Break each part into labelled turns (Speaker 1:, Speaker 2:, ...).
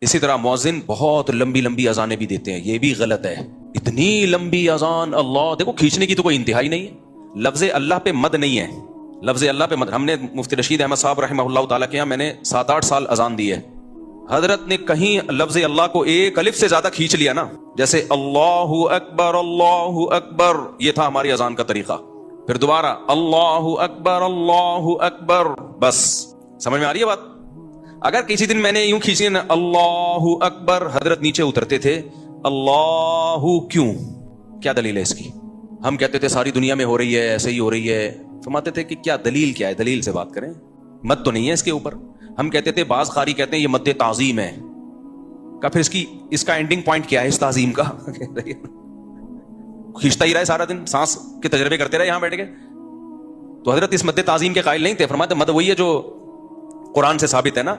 Speaker 1: اسی طرح مؤذن بہت لمبی لمبی اذانیں بھی دیتے ہیں، یہ بھی غلط ہے. اتنی لمبی اذان، اللہ دیکھو کھینچنے کی تو کوئی انتہائی نہیں ہے. لفظ اللہ پہ مد نہیں ہے، لفظ اللہ پہ مد. ہم نے مفتی رشید احمد صاحب رحمہ اللہ تعالیٰ کے یہاں میں نے 7-8 سال اذان دی ہے. حضرت نے کہیں لفظ اللہ کو ایک الف سے زیادہ کھینچ لیا نا، جیسے اللہ اکبر، یہ تھا ہماری اذان کا طریقہ. پھر دوبارہ اللہ اکبر، بس. سمجھ میں آ رہی ہے بات؟ اگر کسی دن میں نے یوں کھینچی نا اللہ اکبر، حضرت نیچے اترتے تھے. اللہ کیوں؟ کیا دلیل ہے اس کی؟ ہم کہتے تھے ساری دنیا میں ہو رہی ہے، ایسے ہی ہو رہی ہے. فرماتے تھے کہ کیا دلیل کیا ہے، دلیل سے بات کریں، مت تو نہیں ہے اس کے اوپر. ہم کہتے تھے بعض قاری کہتے ہیں یہ مد تعظیم ہے. کہ پھر اس کا اینڈنگ پوائنٹ کیا ہے اس تعظیم کا؟ کھینچتا ہی رہے سارا دن، سانس کے تجربے کرتے رہے یہاں بیٹھ کے. تو حضرت اس مد تعظیم کے قائل نہیں تھے. فرماتے مد وہی ہے جو قرآن سے ثابت ہے نا،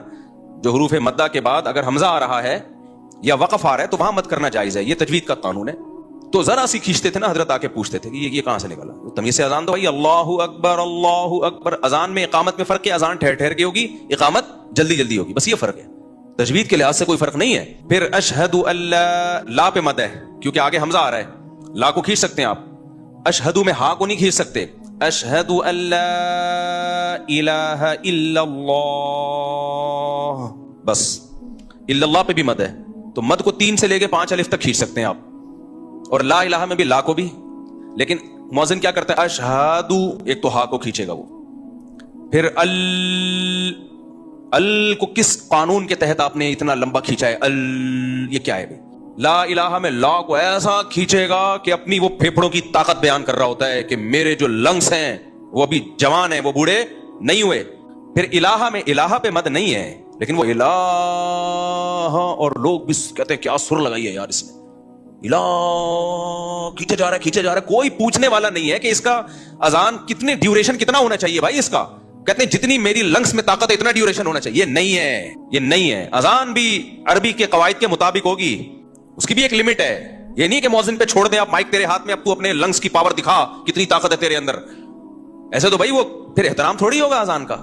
Speaker 1: جو حروف مدہ کے بعد اگر حمزہ آ رہا ہے یا وقف آ رہا ہے تو وہاں مد کرنا جائز ہے، یہ تجوید کا قانون ہے. تو ذرا سی کھینچتے تھے نا، حضرت آ کے پوچھتے تھے کہ یہ کہاں سے نکلا. تمیز سے اذان دو بھائی، اللہ اکبر اللہ اکبر. اذان میں اقامت میں فرق ہے، اذان ٹھہر ٹھہر کے ہوگی، اقامت جلدی جلدی ہوگی، بس یہ فرق ہے. تجوید کے لحاظ سے کوئی فرق نہیں ہے. پھر اشہد اللہ، لا پہ مد ہے کیونکہ آگے حمزہ آ رہا ہے. لا کو کھینچ سکتے ہیں آپ، اشہدو میں ہا کو نہیں کھینچ سکتے. اشہد ان لا الہ الا اللہ، بس. الا اللہ پہ بھی مد ہے، تو مد کو 3 سے لے کے 5 الف تک کھینچ سکتے ہیں آپ. اور لا الہ میں بھی لا کو بھی. لیکن مؤذن کیا کرتا ہے، اشہدو، ایک تو ہا کو کھینچے گا وہ. پھر ال کو کس قانون کے تحت آپ نے اتنا لمبا کھینچا ہے؟ یہ کیا ہے بھائی؟ لا الہ میں لا کو ایسا کھینچے گا کہ اپنی وہ پھیپھڑوں کی طاقت بیان کر رہا ہوتا ہے کہ میرے جو لنگس ہیں وہ ابھی جوان ہیں، وہ بوڑھے نہیں ہوئے. پھر الہ میں الہ پہ مد نہیں ہے، لیکن وہ الہ، اور لوگ بھی کہتے ہیں کیا سر لگائی ہے یار اس نے، الہ کھینچے جا رہا ہے. کوئی پوچھنے والا نہیں ہے کہ اس کا اذان کتنے ڈیوریشن کتنا ہونا چاہیے بھائی اس کا. کہتے ہیں جتنی میری لنگس میں طاقت ہے اتنا ڈیوریشن ہونا چاہیے. یہ نہیں ہے. اذان بھی عربی کے قواعد کے مطابق ہوگی، اس کی بھی ایک لمٹ ہے. یہ نہیں کہ مؤذن پہ چھوڑ دیں آپ مائک تیرے ہاتھ میں، اب تو اپنے لنگس کی پاور دکھا کتنی طاقت ہے تیرے اندر. ایسے تو بھائی وہ پھر احترام تھوڑی ہوگا اذان کا.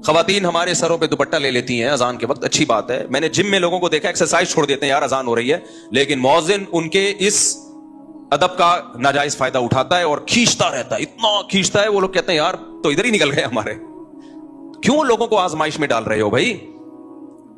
Speaker 1: خواتین ہمارے سروں پہ دوپٹہ لے لیتی ہیں اذان کے وقت، اچھی بات ہے. میں نے جم میں لوگوں کو دیکھا ایکسرسائز چھوڑ دیتے ہیں یار اذان ہو رہی ہے، لیکن مؤذن ان کے اس ادب کا ناجائز فائدہ اٹھاتا ہے اور کھینچتا رہتا ہے، اتنا کھینچتا ہے. وہ لوگ کہتے ہیں یار تو ادھر ہی نکل گئے ہمارے. کیوں لوگوں کو آزمائش میں ڈال رہے ہو بھائی؟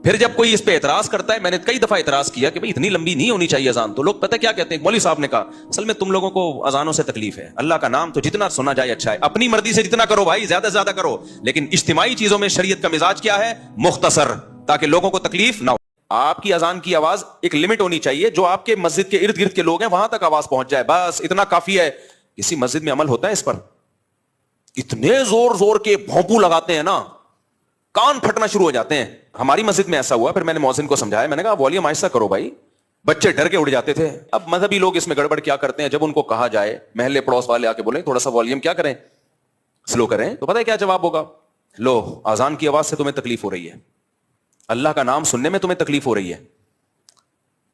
Speaker 1: پھر جب کوئی اس پہ اعتراض کرتا ہے، میں نے کئی دفعہ اعتراض کیا کہ بھائی اتنی لمبی نہیں ہونی چاہیے اذان. تو لوگ پتہ کیا کہتے ہیں، مولوی صاحب نے کہا اصل میں تم لوگوں کو اذانوں سے تکلیف ہے، اللہ کا نام تو جتنا سنا جائے اچھا ہے، اپنی مرضی سے جتنا کرو بھائی، زیادہ سے زیادہ کرو، لیکن اجتماعی چیزوں میں شریعت کا مزاج کیا ہے، مختصر، تاکہ لوگوں کو تکلیف نہ ہو. آپ کی اذان کی آواز ایک لمٹ ہونی چاہیے، جو آپ کے مسجد کے ارد گرد کے لوگ ہیں وہاں تک آواز پہنچ جائے، بس اتنا کافی ہے. کسی مسجد میں عمل ہوتا ہے اس پر؟ اتنے زور زور کے بھونپو لگاتے ہیں نا، کان پھٹنا شروع ہو جاتے ہیں. ہماری مسجد میں ایسا ہوا، پھر میں نے مؤذن کو سمجھایا، میں نے کہا والیوم آہستہ کرو بھائی. بچے ڈر کے اڑ جاتے تھے. اب مذہبی لوگ اس میں گڑبڑ کیا کرتے ہیں، جب ان کو کہا جائے، محلے پڑوس والے آ کے بولیں تھوڑا سا والیوم کیا کریں، سلو کریں، تو پتہ ہے کیا جواب ہوگا، لو اذان کی آواز سے تمہیں تکلیف ہو رہی ہے، اللہ کا نام سننے میں تمہیں تکلیف ہو رہی ہے،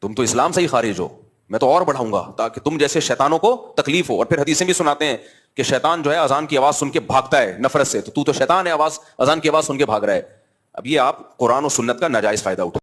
Speaker 1: تم تو اسلام سے ہی خارج ہو، میں تو اور بڑھاؤں گا تاکہ تم جیسے شیطانوں کو تکلیف ہو. اور پھر حدیثیں بھی سناتے ہیں کہ شیطان جو ہے اذان کی آواز سن کے بھاگتا ہے نفرت سے، تو شیطان ہے، اذان کی آواز سن کے بھاگ رہا ہے. اب یہ آپ قرآن و سنت کا ناجائز فائدہ اٹھا